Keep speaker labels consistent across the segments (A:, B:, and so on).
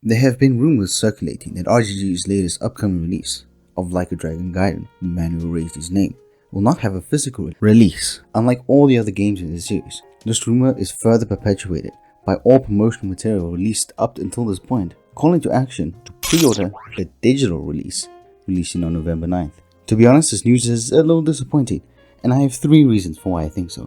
A: There have been rumors circulating that RGG's latest upcoming release of Like a Dragon Gaiden, the man who raised his name, will not have a physical release, unlike all the other games in the series. This rumor is further perpetuated by all promotional material released up until this point, calling to action to pre-order the digital release, releasing on November 9th. To be honest, this news is a little disappointing, and I have 3 reasons for why I think so.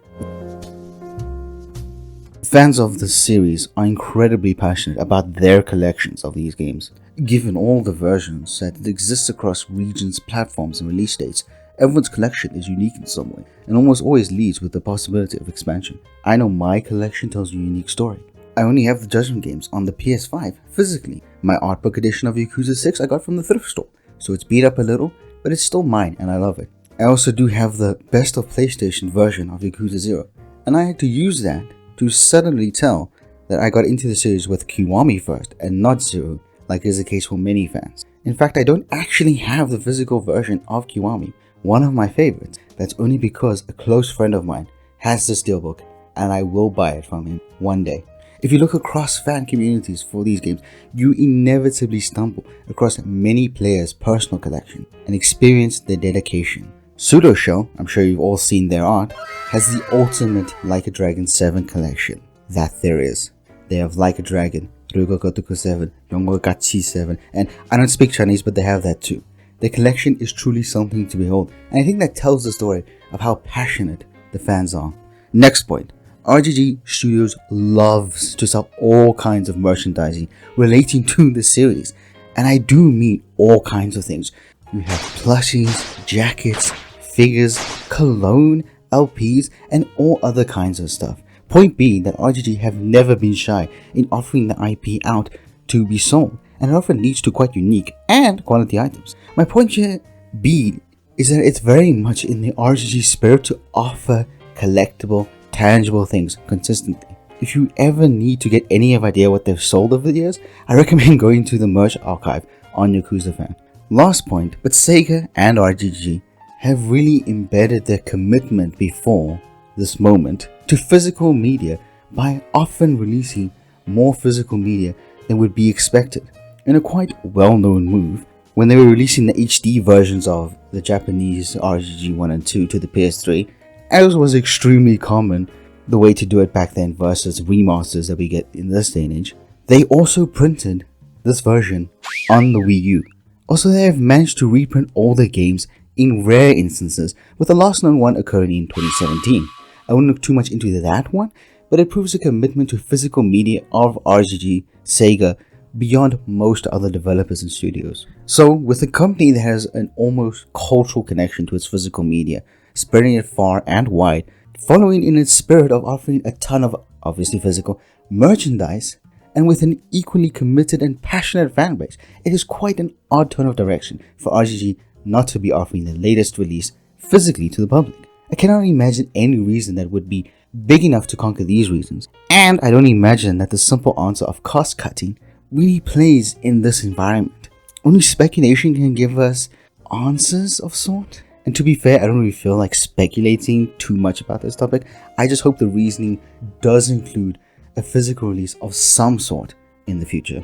A: Fans of this series are incredibly passionate about their collections of these games. Given all the versions that exist across regions, platforms, and release dates, everyone's collection is unique in some way, and almost always leads with the possibility of expansion. I know my collection tells a unique story. I only have the Judgment games on the PS5 physically. My art book edition of Yakuza 6 I got from the thrift store, so it's beat up a little, but it's still mine and I love it. I also do have the best of PlayStation version of Yakuza 0, and I had to use that to suddenly tell that I got into the series with Kiwami first and not 0, like is the case for many fans. In fact, I don't actually have the physical version of Kiwami, one of my favorites. That's only because a close friend of mine has this steelbook, and I will buy it from him one day. If you look across fan communities for these games, you inevitably stumble across many players' personal collection and experience their dedication. Pseudo Shell, I'm sure you've all seen their art, has the ultimate Like a Dragon 7 collection that there is. They have Like a Dragon, Ryugokotoku 7, Yongogachi 7, and I don't speak Chinese, but they have that too. Their collection is truly something to behold, and I think that tells the story of how passionate the fans are. Next point. RGG Studios loves to sell all kinds of merchandising relating to the series, and I do mean all kinds of things. You have plushies, jackets, figures, cologne, LPs, and all other kinds of stuff. Point being that RGG have never been shy in offering the IP out to be sold, and it often leads to quite unique and quality items. My point here being is that it's very much in the RGG spirit to offer collectible, tangible things consistently. If you ever need to get any idea what they've sold over the years, I recommend going to the merch archive on Yakuza Fan. Last point, but Sega and RGG have really embedded their commitment before this moment to physical media by often releasing more physical media than would be expected. In a quite well-known move, when they were releasing the HD versions of the Japanese RGG 1 and 2 to the PS3, as was extremely common the way to do it back then versus remasters that we get in this day and age, they also printed this version on the Wii U. Also, they have managed to reprint all their games in rare instances, with the last known one occurring in 2017. I won't look too much into that one, but it proves a commitment to physical media of RGG, Sega, beyond most other developers and studios. So, with a company that has an almost cultural connection to its physical media, spreading it far and wide, following in its spirit of offering a ton of, obviously physical, merchandise, and with an equally committed and passionate fanbase, it is quite an odd turn of direction for RGG not to be offering the latest release physically to the public. I cannot imagine any reason that would be big enough to conquer these reasons, and I don't imagine that the simple answer of cost cutting really plays in this environment. Only speculation can give us answers of sort. And to be fair, I don't really feel like speculating too much about this topic. I just hope the reasoning does include a physical release of some sort in the future.